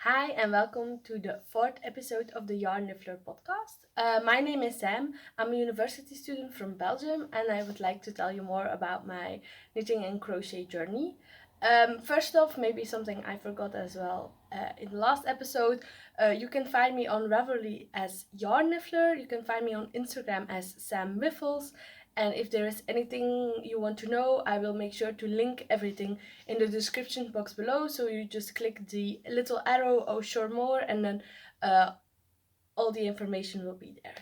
Hi, and welcome to the fourth episode of the Yarnniffler podcast. My name is Sam. I'm a university student from Belgium, and I would like to tell you more about my knitting and crochet journey. First off, maybe something I forgot as well. In the last episode, you can find me on Ravelry as Yarnniffler. You can find me on Instagram as Sam Wyffels. And if there is anything you want to know, I will make sure to link everything in the description box below. So you just click the little arrow or show more, and then all the information will be there.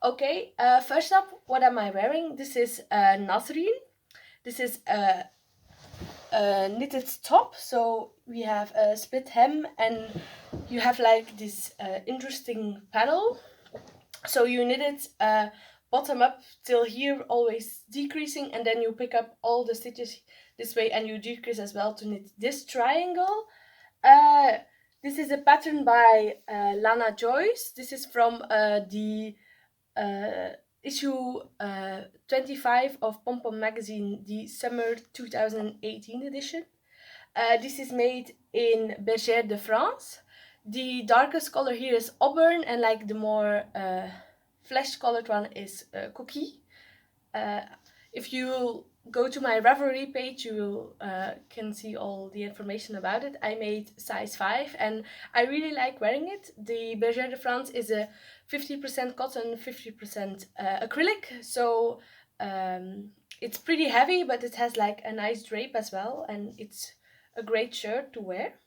Okay, first up, what am I wearing? This is Nazreen. This is a knitted top. So we have a split hem, and you have like this interesting panel. So you knit it bottom up till here, always decreasing, and then you pick up all the stitches this way and you decrease as well to knit this triangle. Uh, this is a pattern by Lana Joyce. This is from the issue 25 of Pom Pom magazine, the summer 2018 edition. This is made in Bergère de France. The darkest color here is auburn, and like the more flesh colored one is cookie. If you go to my Ravelry page, you can see all the information about it. I made size 5 and I really like wearing it. The Bergère de France is a 50% cotton, 50% acrylic, so it's pretty heavy, but it has like a nice drape as well, and it's a great shirt to wear.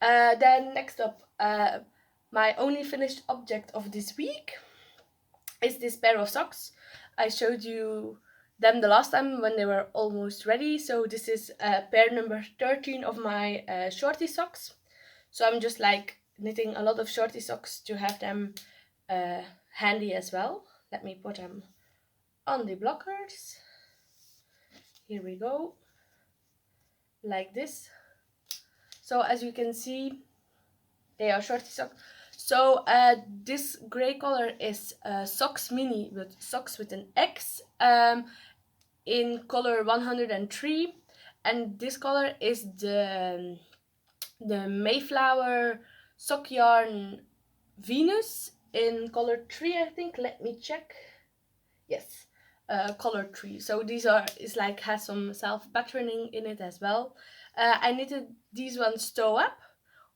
Then next up, my only finished object of this week is this pair of socks. I showed you them the last time when they were almost ready. So this is pair number 13 of my shorty socks. So I'm just like knitting a lot of shorty socks to have them handy as well. Let me put them on the blockers. Here we go. Like this. So as you can see, they are shorty socks. So this gray color is Socks Mini, with socks with an X, in color 103, and this color is the Mayflower sock yarn Venus in color 3, I think. Let me check. Yes, color 3. So these is like has some self patterning in it as well. I knitted these ones toe up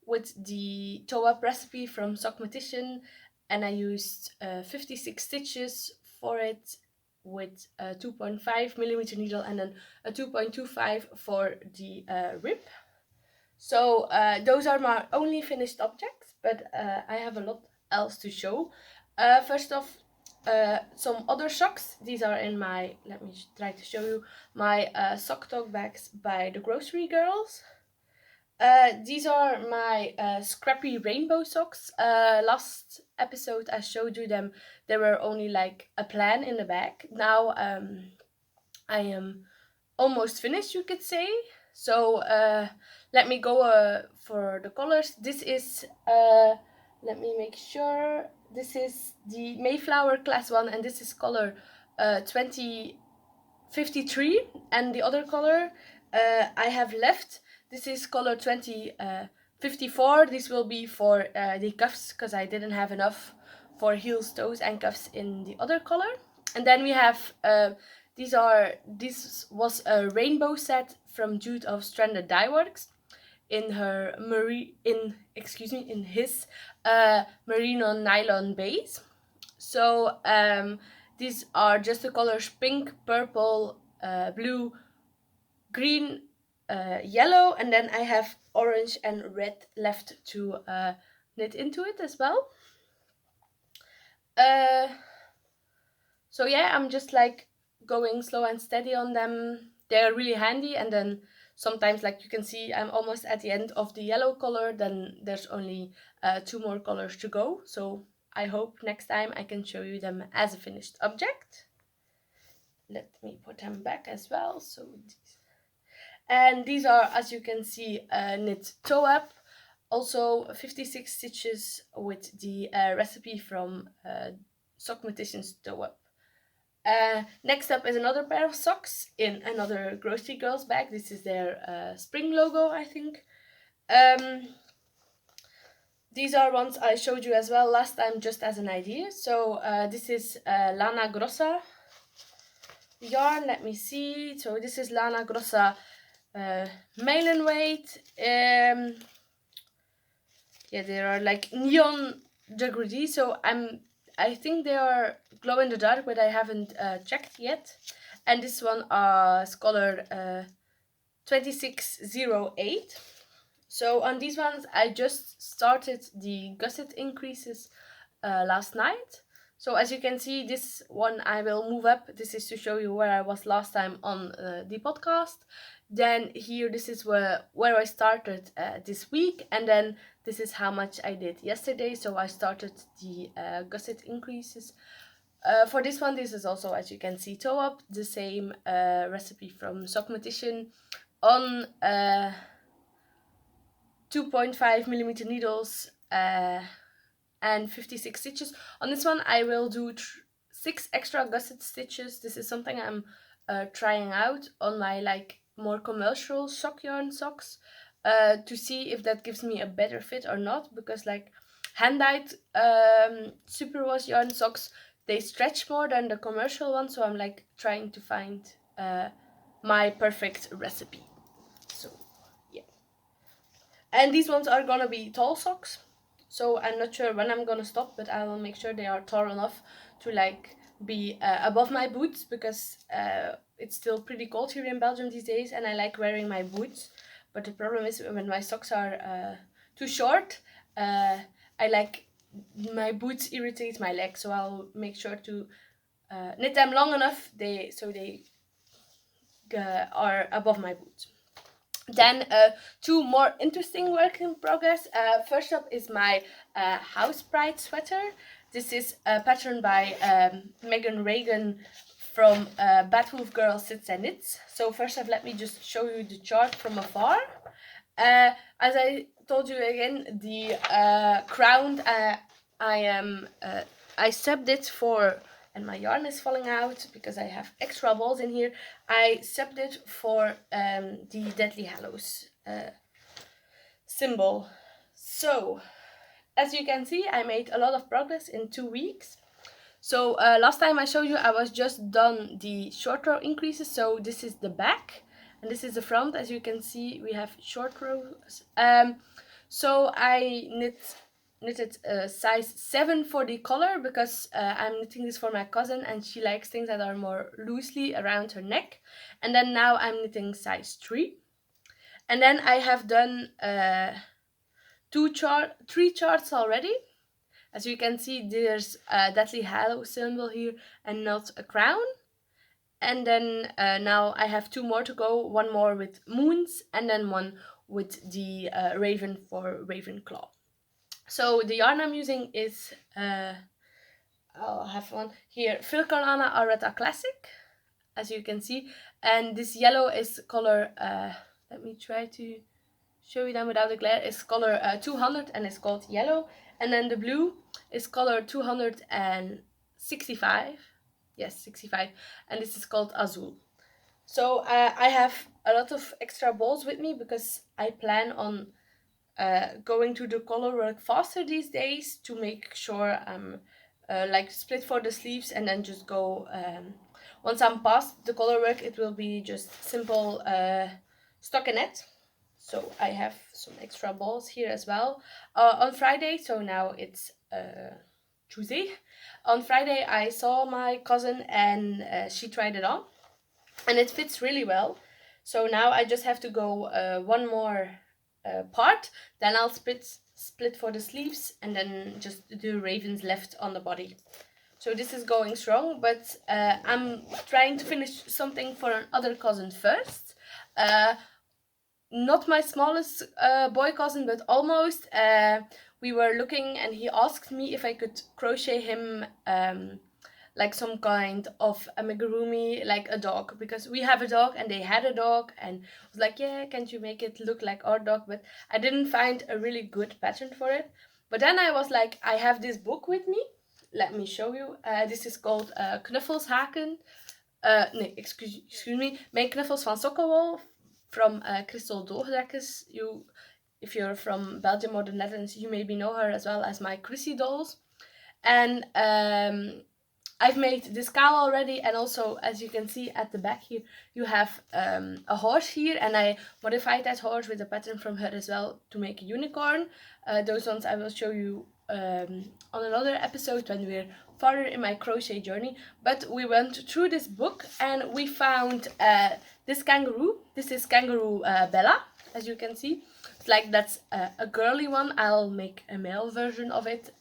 with the toe up recipe from Sockmatician, and I used 56 stitches for it with a 2.5 millimeter needle and then a 2.25 for the rib. So those are my only finished objects, but I have a lot else to show. First off, some other socks. These are in my, let me try to show you, my sock tote bags by the Grocery Girls. These are my scrappy rainbow socks. Last episode I showed you them. There were only like a plan in the bag. Now I am almost finished, you could say. So let me go for the colors. This is, let me make sure, this is the Mayflower class 1, and this is color 2053, and the other color I have left, this is color 2054. This will be for the cuffs, because I didn't have enough for heels, toes and cuffs in the other color. And then we have this was a rainbow set from Jude of Stranded Dye Works in his merino nylon base. So these are just the colors pink, purple, blue, green, yellow, and then I have orange and red left to knit into it as well. So yeah, I'm just like going slow and steady on them. They're really handy, and then sometimes, like you can see, I'm almost at the end of the yellow color, then there's only 2 more colors to go. So I hope next time I can show you them as a finished object. Let me put them back as well. So and these are, as you can see, knit toe up, also 56 stitches with the recipe from Sockmatician's toe up. Next up is another pair of socks in another Grocery Girls bag. This is their spring logo, I think. These are ones I showed you as well last time, just as an idea. So this is Lana Grossa yarn. Let me see. So this is Lana Grossa mail weight. Yeah, they are like neon jaggery. So I think they are glow in the dark, but I haven't checked yet. And this one is color 2608. So on these ones, I just started the gusset increases last night. So as you can see, this one I will move up. This is to show you where I was last time on the podcast. Then here, this is where I started this week. And then this is how much I did yesterday. So I started the gusset increases. For this one, this is also, as you can see, toe up, the same recipe from Sockmatician on 2.5 millimeter needles and 56 stitches. On this one, I will do 6 extra gusset stitches. This is something I'm trying out on my like more commercial sock yarn socks to see if that gives me a better fit or not, because like hand-dyed superwash yarn socks, they stretch more than the commercial ones, so I'm like trying to find my perfect recipe. So yeah, and these ones are gonna be tall socks, so I'm not sure when I'm gonna stop, but I will make sure they are tall enough to like be above my boots, because it's still pretty cold here in Belgium these days, and I like wearing my boots. But the problem is when my socks are too short, I like my boots irritate my legs, so I'll make sure to knit them long enough so they are above my boots. Then two more interesting work in progress. First up is my House Pride sweater. This is a pattern by Megan Reagan from Batwolf Girl Sits and Knits. So first up, let me just show you the chart from afar. As I told you again, the crown I stepped it for, and my yarn is falling out because I have extra balls in here. I stepped it for the Deathly Hallows symbol. So as you can see, I made a lot of progress in 2 weeks. So last time I showed you, I was just done the short row increases. So this is the back and this is the front. As you can see, we have short rows. So I knitted size 7 for the collar, because I'm knitting this for my cousin and she likes things that are more loosely around her neck. And then now I'm knitting size 3. And then I have done 3 charts already. As you can see, there's a Deathly Hallow symbol here and not a crown. And then now I have 2 more to go, one more with moons and then one with the raven for Ravenclaw. So the yarn I'm using is, I'll have one here, Filcarlana Arata Classic, as you can see. And this yellow is color, let me try to show you them without the glare, is color 200 and it's called yellow. And then the blue is color 265. Yes, 65. And this is called Azul. So I have a lot of extra balls with me because I plan on going to the color work faster these days to make sure I'm like split for the sleeves and then just go, once I'm past the color work, it will be just simple stockinette. So I have some extra balls here as well. On Friday, so now it's Tuesday. On Friday, I saw my cousin and she tried it on. And it fits really well. So now I just have to go one more part. Then I'll split for the sleeves and then just do ravens left on the body. So this is going strong, but I'm trying to finish something for another cousin first. Not my smallest boy cousin, but almost. We were looking and he asked me if I could crochet him like some kind of amigurumi, like a dog, because we have a dog and they had a dog, and I was like, yeah, can't you make it look like our dog? But I didn't find a really good pattern for it. But then I was like, I have this book with me. Let me show you. This is called Knuffelshaken. Nee, excuse me. Mijn knuffels van Sokkenwol from Crystal Doordekkers. if you're from Belgium or the Netherlands, you maybe know her as well as my Chrissy dolls. And I've made this cow already, and also, as you can see at the back here, you have a horse here, and I modified that horse with a pattern from her as well to make a unicorn. Those ones I will show you on another episode when we're farther in my crochet journey. But we went through this book and we found this kangaroo. This is Kangaroo Bella, as you can see. It's like that's a girly one. I'll make a male version of it.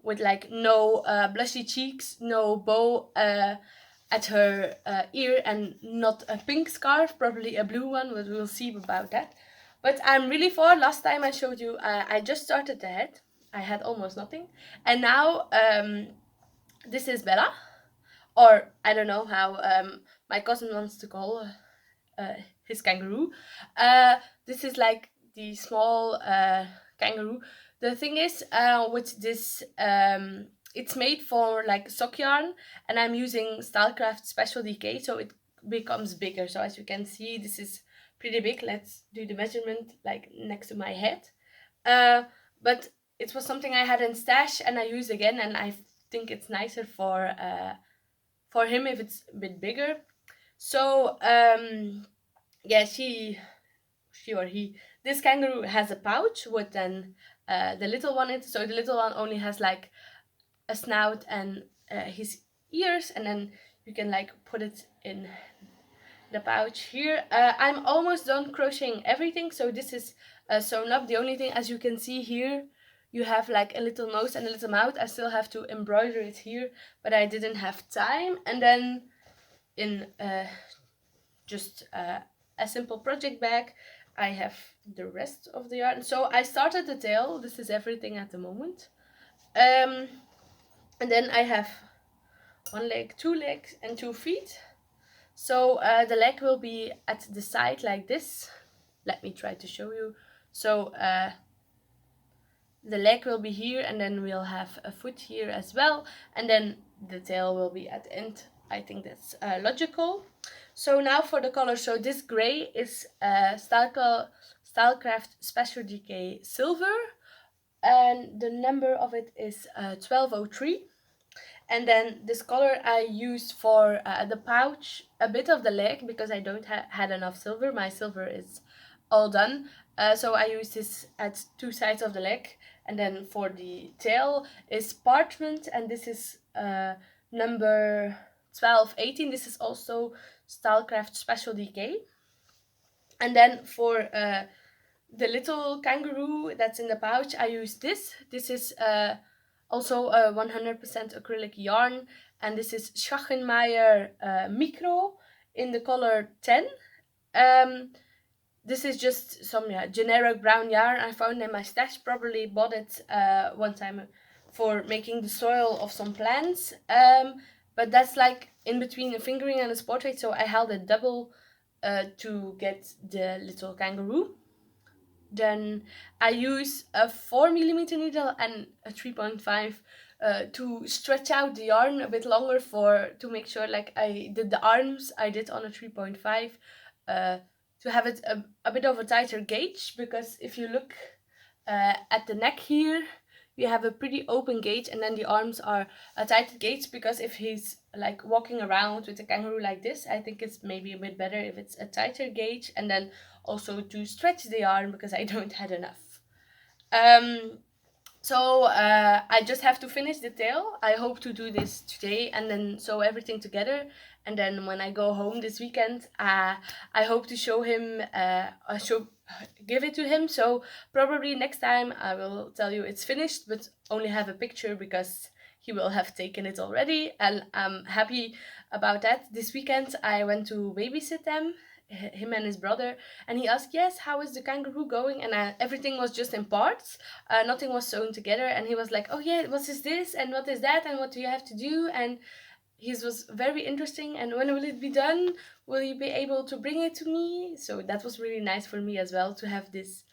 With like no blushy cheeks, no bow at her ear, and not a pink scarf, probably a blue one, but we'll see about that. But I'm really for, last time I showed you, I just started the head. I had almost nothing. And now this is Bella, or I don't know how my cousin wants to call his kangaroo. This is like the small kangaroo. The thing is, with this, it's made for like sock yarn, and I'm using Stylecraft Special Decay, so it becomes bigger. So as you can see, this is pretty big. Let's do the measurement like next to my head. But it was something I had in stash, and I used again, and I think it's nicer for him if it's a bit bigger. So yeah, she or he, this kangaroo has a pouch with then the little one in it. So the little one only has like a snout and his ears, and then you can like put it in the pouch here. I'm almost done crocheting everything, so this is sewn up. The only thing, as you can see here, you have like a little nose and a little mouth. I still have to embroider it here, but I didn't have time. And then in just a simple project bag, I have the rest of the yarn. So I started the tail. This is everything at the moment. And then I have one leg, 2 legs, and 2 feet. So the leg will be at the side like this. Let me try to show you. So the leg will be here, and then we'll have a foot here as well. And then the tail will be at the end. I think that's logical. So now for the color. So this gray is Stylecraft Special Decay Silver, and the number of it is 1203. And then this color I used for the pouch, a bit of the leg, because I don't had enough silver. My silver is all done. So I used this at 2 sides of the leg. And then for the tail is parchment, and this is number 1218. This is also Stylecraft Special Decay. And then for the little kangaroo that's in the pouch, I use this. This is also a 100% acrylic yarn, and this is Schachenmeier Micro in the color 10. This is just some generic brown yarn I found in my stash. Probably bought it one time for making the soil of some plants. But that's like in between a fingering and a sport weight, so I held it double to get the little kangaroo. Then I use a 4mm needle and a 3.5 to stretch out the yarn a bit longer to make sure like I did the arms I did on a 3.5 to have it a bit of a tighter gauge, because if you look at the neck here, you have a pretty open gauge, and then the arms are a tighter gauge, because if he's like walking around with a kangaroo like this, I think it's maybe a bit better if it's a tighter gauge, and then also to stretch the yarn because I don't have enough. So I just have to finish the tail. I hope to do this today and then sew everything together. And then when I go home this weekend, I hope to show him, give it to him. So probably next time I will tell you it's finished, but only have a picture because he will have taken it already. And I'm happy about that. This weekend I went to babysit him and his brother, and he asked, yes, how is the kangaroo going? And everything was just in parts, nothing was sewn together, and he was like, oh yeah, what is this and what is that and what do you have to do? And his was very interesting. And when will it be done? Will you be able to bring it to me? So that was really nice for me as well, to have this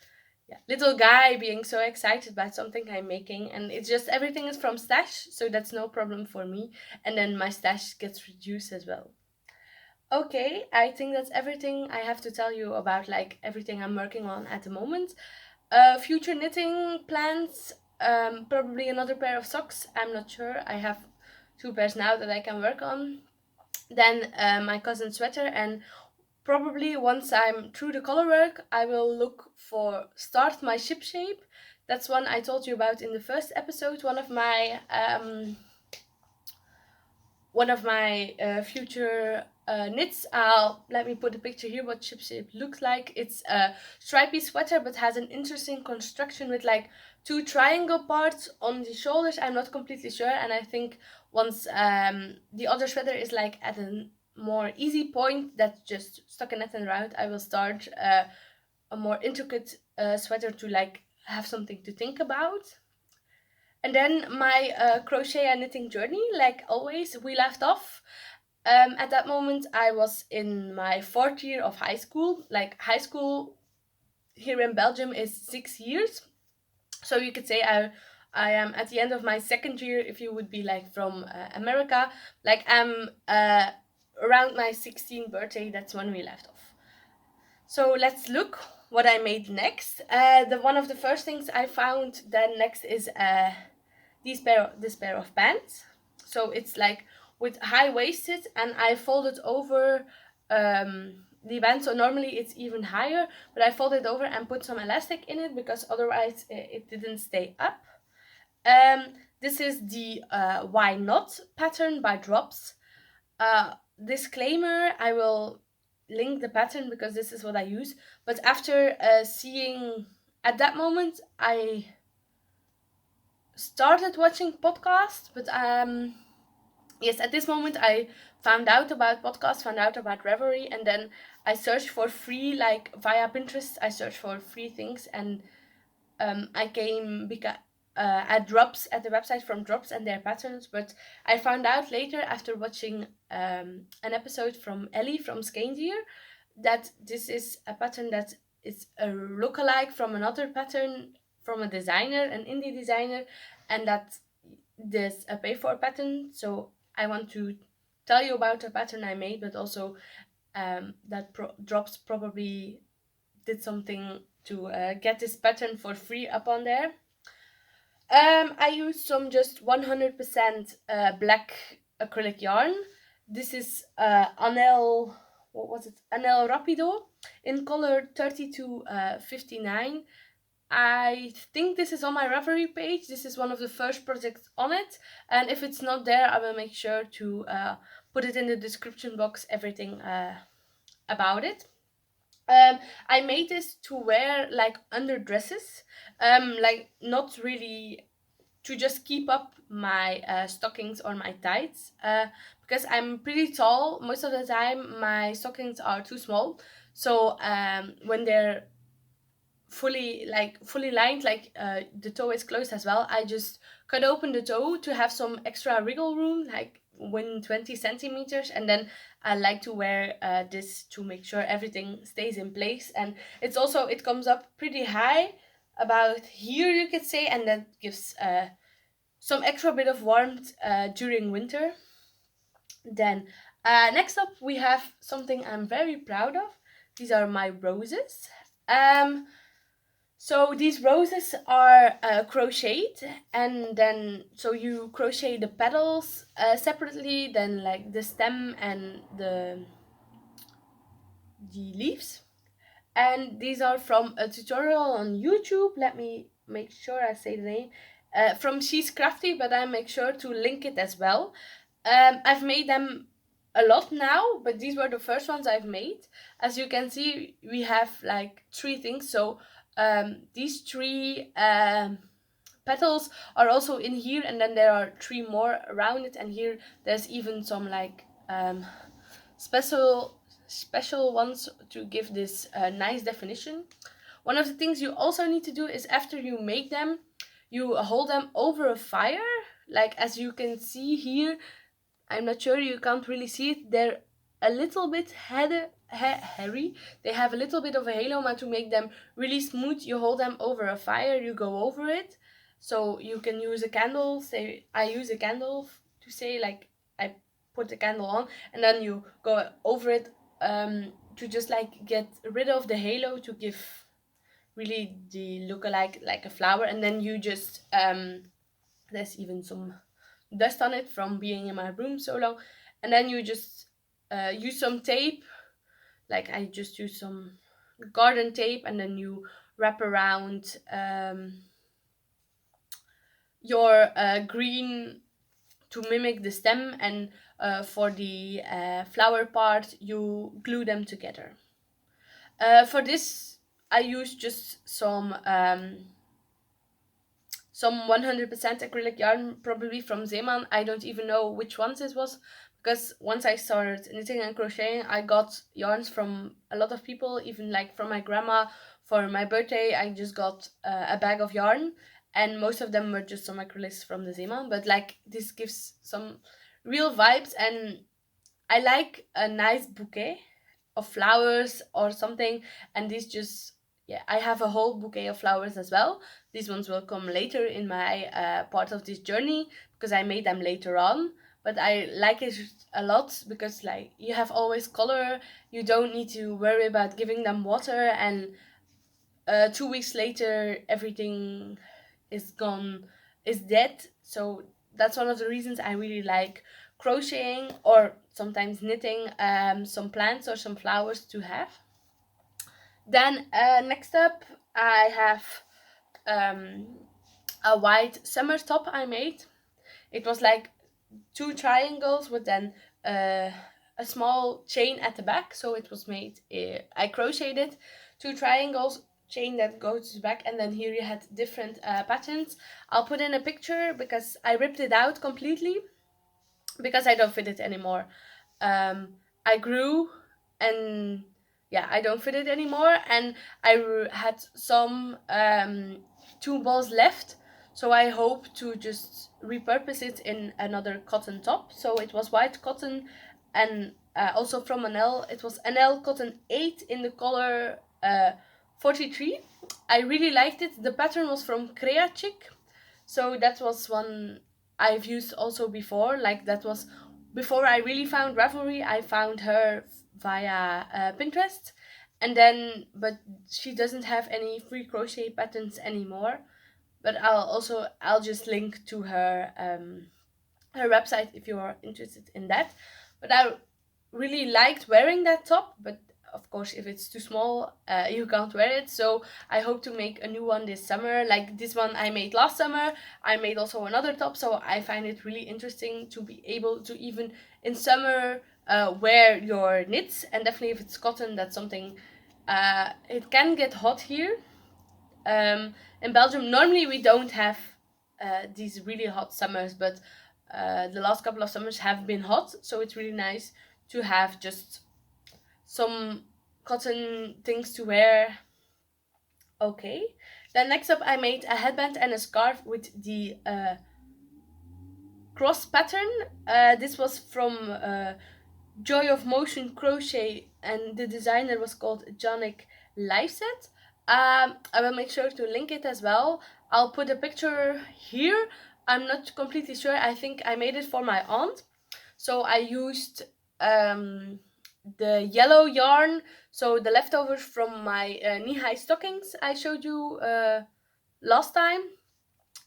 little guy being so excited about something I'm making. And it's just everything is from stash, so that's no problem for me, and then my stash gets reduced as well. Okay, I think that's everything I have to tell you about like everything I'm working on at the moment. Future knitting plans, probably another pair of socks. I'm not sure. I have 2 pairs now that I can work on. Then my cousin's sweater, and probably once I'm through the color work, I will look for start my ship shape. That's one I told you about in the first episode. One of my future knits. Let me put a picture here what ship shape looks like. It's a stripy sweater but has an interesting construction with like 2 triangle parts on the shoulders. I'm not completely sure, and I think once the other sweater is like at a more easy point that's just stuck in it and round, I will start a more intricate sweater to like have something to think about. And then my crochet and knitting journey, like always, we left off. At that moment, I was in my 4th year of high school. Like, high school here in Belgium is 6 years. So you could say I am at the end of my 2nd year if you would be like from America. Like, I'm around my 16th birthday, that's when we left off. So let's look what I made next. One of the first things I found then next is this pair of pants. So it's like with high waisted, and I folded over the band. So normally it's even higher, but I folded over and put some elastic in it because otherwise it didn't stay up. This is the Why Not pattern by Drops. Disclaimer, I will link the pattern because this is what I use. But after seeing, at that moment, I started watching podcasts, but yes, at this moment I found out about podcasts, found out about Reverie, and then I searched for free, like via Pinterest, I searched for free things, and I came at Drops, at the website from Drops and their patterns. But I found out later after watching an episode from Ellie from Skeinier that this is a pattern that is a lookalike from another pattern from a designer, an indie designer, and that there's a pay for pattern. So I want to tell you about a pattern I made, but also that Drops probably did something to get this pattern for free up on there. I used some just 100% black acrylic yarn. This is Anel, what was it? Anel Rapido in color 3259. I think this is on my Ravelry page. This is one of the first projects on it, and if it's not there, I will make sure to put it in the description box, everything about it. I made this to wear like under dresses, like not really to just keep up my stockings or my tights, because I'm pretty tall. Most of the time my stockings are too small, so when they're fully lined, like the toe is closed as well, I just cut open the toe to have some extra wriggle room, like 20 centimeters, and then I like to wear this to make sure everything stays in place. And it comes up pretty high, about here you could say, and that gives some extra bit of warmth during winter. Then next up we have something I'm very proud of. These are my roses. So these roses are crocheted, and then so you crochet the petals separately, then like the stem and the leaves. And these are from a tutorial on YouTube. Let me make sure I say the name. From She's Crafty, but I make sure to link it as well. I've made them a lot now, but these were the first ones I've made. As you can see, we have like 3 things. So these 3 petals are also in here, and then there are 3 more around it, and here there's even some like special ones to give this nice definition. One of the things you also need to do is after you make them, you hold them over a fire. Like as you can see here, I'm not sure, you can't really see it, they're a little bit hairy. They have a little bit of a halo, but to make them really smooth, you hold them over a fire, you go over it. So you can use a candle, say I use a candle to say, like I put the candle on, and then you go over it to just like get rid of the halo, to give really the look-alike like a flower, and then you just there's even some dust on it from being in my room so long, and then you just use some tape, like I just use some garden tape, and then you wrap around your green to mimic the stem, and for the flower part you glue them together. For this I use just some 100% acrylic yarn, probably from Zeeman. I don't even know which ones it was, because once I started knitting and crocheting, I got yarns from a lot of people, even like from my grandma. For my birthday, I just got a bag of yarn, and most of them were just some acrylics from the Zeeman. But like this gives some real vibes, and I like a nice bouquet of flowers or something, and this just, yeah, I have a whole bouquet of flowers as well. These ones will come later in my part of this journey, because I made them later on. But I like it a lot because like you have always color, you don't need to worry about giving them water, and 2 weeks later everything is gone, is dead. So that's one of the reasons I really like crocheting, or sometimes knitting some plants or some flowers to have. Then next up I have um, a white summer top I made. It was like two triangles with then uh, a small chain at the back. So it was made, I crocheted two triangles, chain that goes to the back, and then here you had different patterns. I'll put in a picture because I ripped it out completely because I don't fit it anymore. I grew, and yeah, I don't fit it anymore, and had some two balls left, so I hope to just repurpose it in another cotton top. So it was white cotton, and also from NL, it was NL cotton 8 in the color 43. I really liked it. The pattern was from Crea Chick, so that was one I've used also before. Like that was before I really found Ravelry. I found her via Pinterest, and then but she doesn't have any free crochet patterns anymore. But I'll just link to her website if you are interested in that. But I really liked wearing that top, but of course if it's too small you can't wear it. So I hope to make a new one this summer. Like this one I made last summer, I made also another top, so I find it really interesting to be able to even in summer wear your knits. And definitely if it's cotton, that's something it can get hot here in Belgium. Normally we don't have these really hot summers, but the last couple of summers have been hot, so it's really nice to have just some cotton things to wear. Okay, then next up I made a headband and a scarf with the cross pattern. This was from Joy of Motion Crochet, and the designer was called Jonick Lyset. I will make sure to link it as well. I'll put a picture here. I'm not completely sure. I think I made it for my aunt. So I used the yellow yarn, so the leftovers from my knee-high stockings I showed you last time.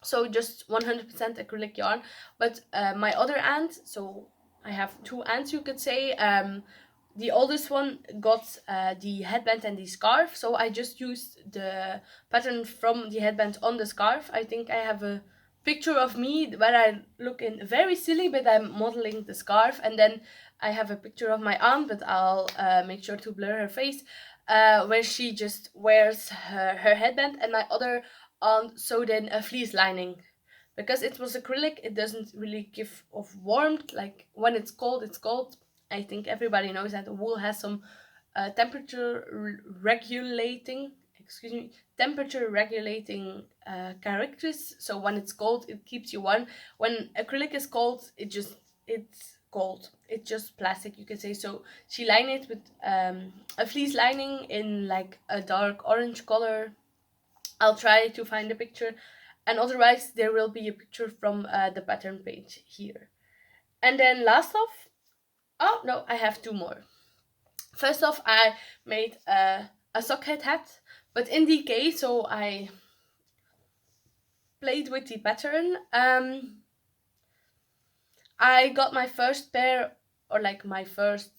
So just 100% acrylic yarn. But my other aunt, so I have two aunts you could say, the oldest one got the headband and the scarf, so I just used the pattern from the headband on the scarf. I think I have a picture of me where I look in very silly, but I'm modeling the scarf, and then I have a picture of my aunt, but I'll make sure to blur her face, where she just wears her headband, and my other aunt sewed in a fleece lining. Because it was acrylic, it doesn't really give off warmth. Like when it's cold, it's cold. I think everybody knows that wool has some regulating, excuse me, temperature regulating characters. So when it's cold, it keeps you warm. When acrylic is cold, it's cold. It's just plastic, you can say. So she lined it with a fleece lining in like a dark orange color. I'll try to find a picture, and otherwise there will be a picture from the pattern page here. And then last off, oh no, I have two more. First off, I made a sockhead hat, But in DK, so I played with the pattern. I got my first pair, or like my first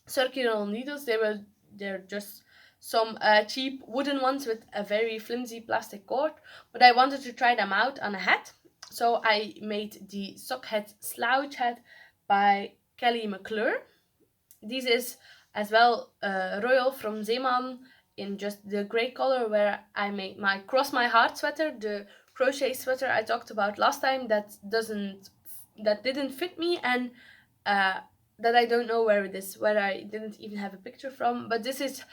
circular needles. They're just some cheap wooden ones with a very flimsy plastic cord, but I wanted to try them out on a hat, so I made the sock hat slouch hat by Kelly McClure. This is as well Royal from Zeeman in just the grey color, where I made my Cross My Heart sweater, the crochet sweater I talked about last time that didn't fit me, and uh, that I don't know where it is, where I didn't even have a picture from. But this is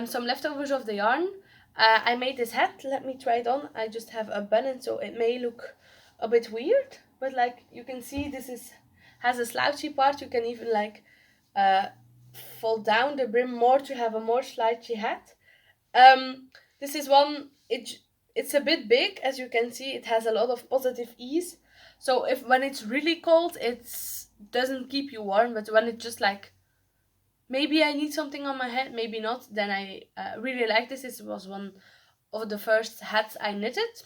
some leftovers of the yarn. I made this hat. Let me try it on. I just have a button, so it may look a bit weird, but like you can see, has a slouchy part. You can even like uh, fold down the brim more to have a more slouchy hat. This is one. It's a bit big, as you can see. It has a lot of positive ease. So if when it's really cold, it doesn't keep you warm. But when it's just like maybe I need something on my head, maybe not, then I really like this. This was one of the first hats I knitted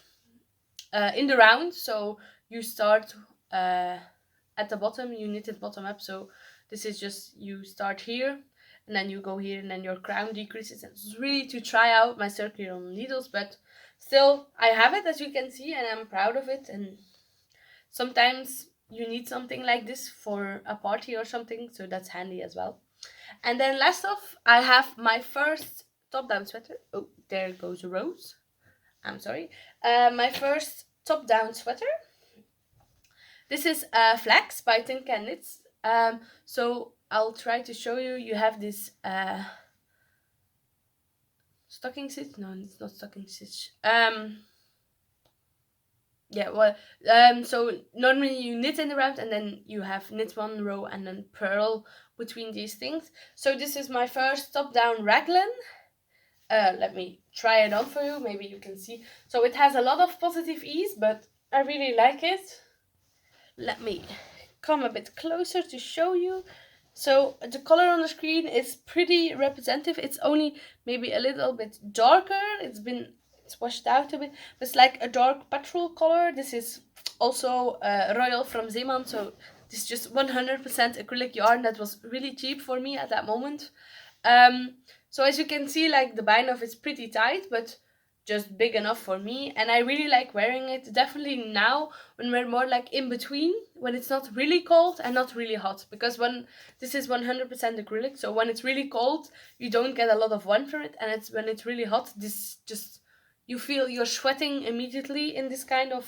in the round. So you start at the bottom, you knit it bottom up. So this is just, you start here and then you go here and then your crown decreases. It's really to try out my circular needles, but still I have it, as you can see, and I'm proud of it. And sometimes you need something like this for a party or something, so that's handy as well. And then last off, I have my first top-down sweater. Oh, there goes a rose. I'm sorry. My first top-down sweater. This is Flax by Tin Can Knits. So I'll try to show you. You have this stocking stitch. No, it's not stocking stitch. Yeah, well, so normally you knit in the round and then you have knit one row and then purl between these things. So this is my first top-down raglan. Let me try it on for you, maybe you can see. So it has a lot of positive ease, but I really like it. Let me come a bit closer to show you. So the color on the screen is pretty representative. It's only maybe a little bit darker. It's washed out a bit, but it's like a dark petrol color. This is also Royal from Zeeman, so this is just 100% acrylic yarn that was really cheap for me at that moment. So as you can see, like the bind off is pretty tight, but just big enough for me, and I really like wearing it. Definitely now when we're more like in between, when it's not really cold and not really hot, because when this is 100% acrylic, so when it's really cold you don't get a lot of warmth from it, and it's when it's really hot, this just, you feel you're sweating immediately in this kind of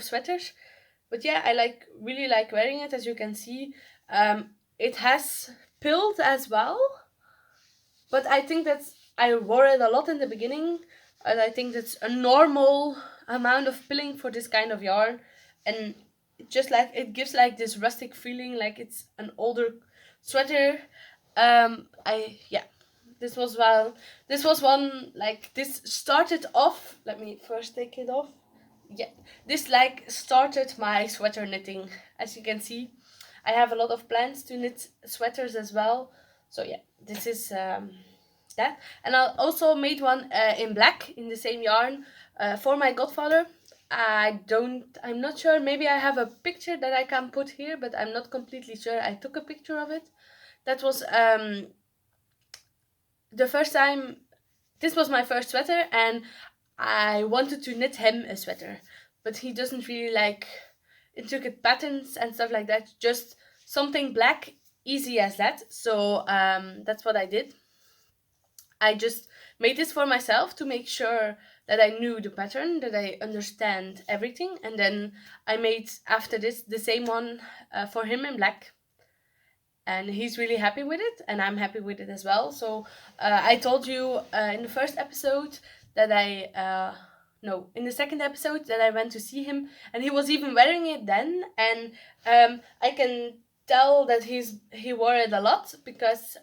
sweaters. But yeah, I really like wearing it. As you can see, it has pilled as well, but I think that's, I wore it a lot in the beginning, and I think that's a normal amount of pilling for this kind of yarn, and just like it gives like this rustic feeling, like it's an older sweater. This was one, like, this started off, let me first take it off. Yeah, this like started my sweater knitting. As you can see, I have a lot of plans to knit sweaters as well. So yeah, this is that. And I also made one in black in the same yarn for my godfather. I'm not sure, maybe I have a picture that I can put here, but I'm not completely sure. I took a picture of it. That was the first time, this was my first sweater, and I wanted to knit him a sweater, but he doesn't really like intricate patterns and stuff like that, just something black, easy as that. So that's what I did. I just made this for myself to make sure that I knew the pattern, that I understand everything, and then I made after this the same one for him in black. And he's really happy with it, and I'm happy with it as well. So I told you in the first episode that in the second episode that I went to see him, and he was even wearing it then, and I can tell that he wore it a lot, because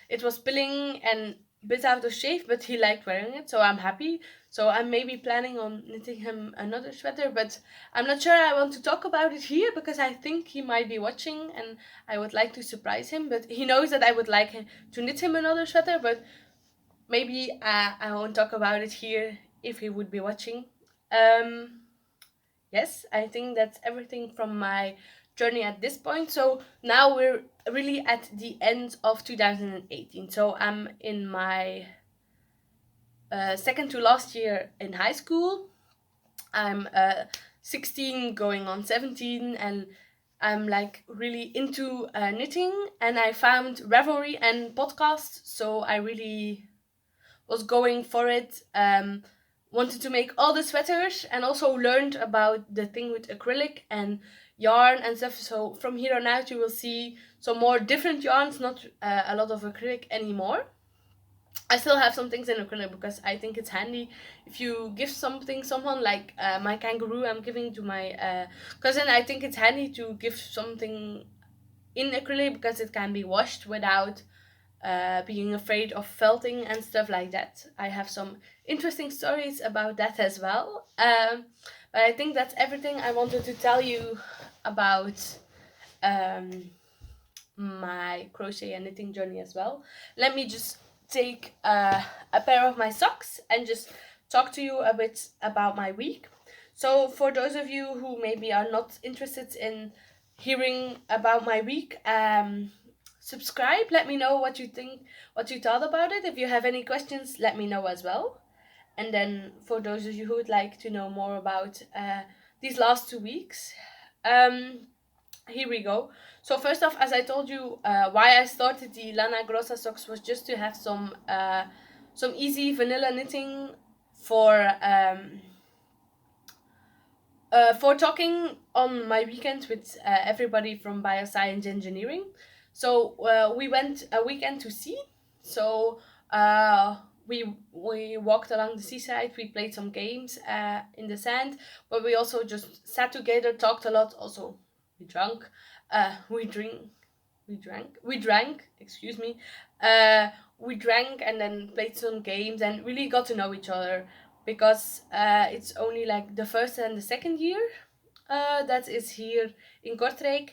it was pilling, and bit out of shape, but he liked wearing it, so I'm happy. So I'm maybe planning on knitting him another sweater, but I'm not sure I want to talk about it here because I think he might be watching and I would like to surprise him. But he knows that I would like him to knit him another sweater, but maybe I won't talk about it here if he would be watching. Um, yes, I think that's everything from my journey at this point. So now we're really at the end of 2018. So I'm in my second to last year in high school. I'm 16 going on 17, and I'm like really into knitting, and I found Revelry and podcasts, so I really was going for it. Wanted to make all the sweaters and also learned about the thing with acrylic and yarn and stuff. So from here on out, you will see some more different yarns, not a lot of acrylic anymore. I still have some things in acrylic because I think it's handy if you give something someone like my kangaroo I'm giving to my cousin. I think it's handy to give something in acrylic because it can be washed without being afraid of felting and stuff like that. I have some interesting stories about that as well. But I think that's everything I wanted to tell you about um, my crochet and knitting journey as well. Let me just take a pair of my socks and just talk to you a bit about my week. So, for those of you who maybe are not interested in hearing about my week, subscribe. Let me know what you think, what you thought about it. If you have any questions, let me know as well. And then, for those of you who would like to know more about these last 2 weeks, here we go. So first off, as I told you, why I started the Lana Grossa socks was just to have some easy vanilla knitting for talking on my weekend with everybody from bioscience engineering. So we went a weekend to sea. So we walked along the seaside. We played some games in the sand, but we also just sat together, talked a lot. Also, we drank. We drink. We drank. Excuse me. We drank and then played some games and really got to know each other because it's only like the first and the second year that is here in Kortrijk,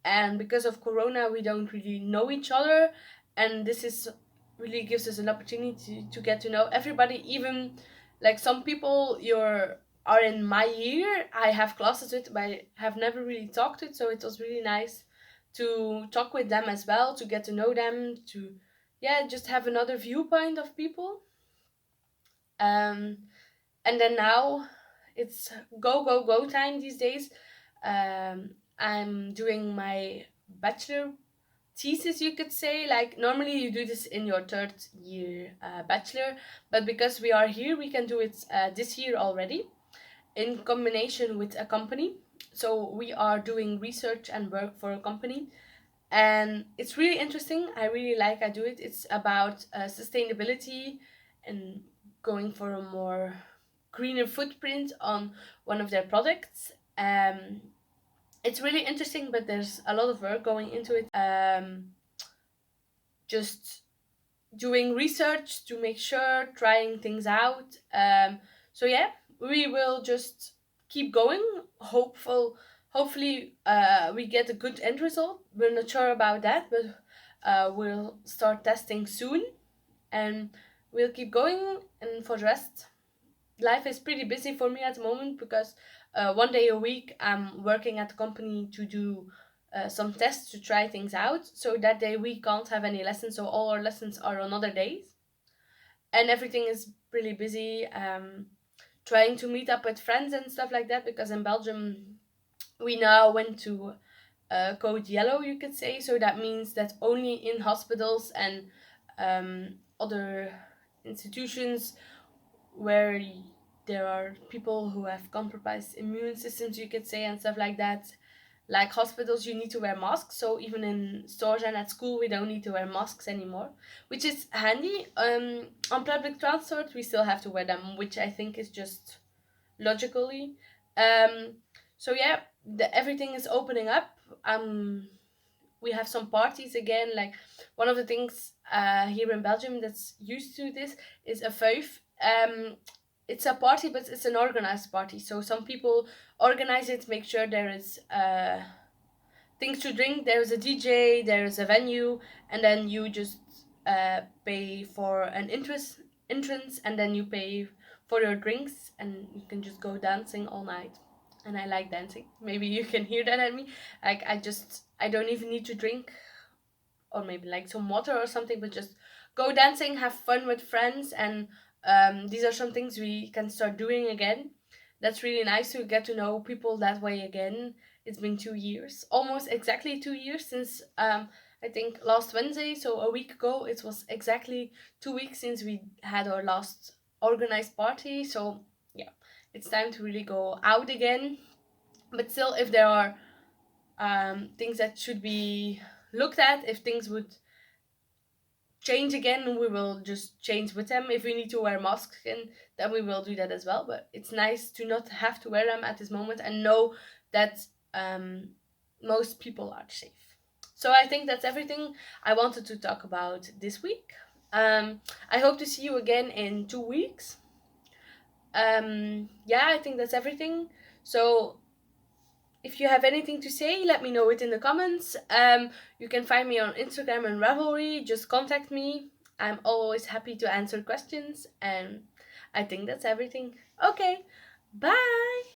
and because of Corona, we don't really know each other, and this is really gives us an opportunity to get to know everybody. Even like some people you're are in my year, I have classes with, but I have never really talked with, so it was really nice to talk with them as well, to get to know them, to yeah, just have another viewpoint of people. Um, and then now it's go time these days. I'm doing my bachelor thesis, you could say. Like normally you do this in your third year bachelor, but because we are here, we can do it this year already in combination with a company. So we are doing research and work for a company, and it's really interesting. I really like I do it. It's about sustainability and going for a more greener footprint on one of their products. It's really interesting, but there's a lot of work going into it. Just doing research to make sure, trying things out. So yeah, we will just keep going. Hopefully, we get a good end result. We're not sure about that, but we'll start testing soon, and we'll keep going. And for the rest, life is pretty busy for me at the moment because one day a week I'm working at the company to do some tests to try things out. So that day we can't have any lessons, so all our lessons are on other days, and everything is really busy. Trying to meet up with friends and stuff like that because in Belgium we now went to code yellow, you could say. So that means that only in hospitals and other institutions where there are people who have compromised immune systems, you could say, and stuff like that. Like hospitals, you need to wear masks. So even in stores and at school, we don't need to wear masks anymore, which is handy. On public transport, we still have to wear them, which I think is just logically. Um, so yeah, everything is opening up. I'm we have some parties again. Like one of the things here in Belgium that's used to this is a Vuif. It's a party, but it's an organized party. So some people organize it, make sure there is things to drink. There's a DJ, there's a venue, and then you just pay for an entrance, and then you pay for your drinks, and you can just go dancing all night. And I like dancing. Maybe you can hear that at me. Like I don't even need to drink, or maybe like some water or something, but just go dancing, have fun with friends, and these are some things we can start doing again. That's really nice to get to know people that way again. It's been 2 years, almost exactly 2 years since I think last Wednesday, so a week ago, it was exactly 2 weeks since we had our last organized party. So yeah, it's time to really go out again. But still, if there are things that should be looked at, if things would change again, we will just change with them. If we need to wear masks again, then we will do that as well. But it's nice to not have to wear them at this moment and know that most people are safe. So I think that's everything I wanted to talk about this week. I hope to see you again in 2 weeks. Yeah, I think that's everything. So if you have anything to say, let me know it in the comments. You can find me on Instagram and Ravelry. Just contact me. I'm always happy to answer questions. And I think that's everything. Okay, bye!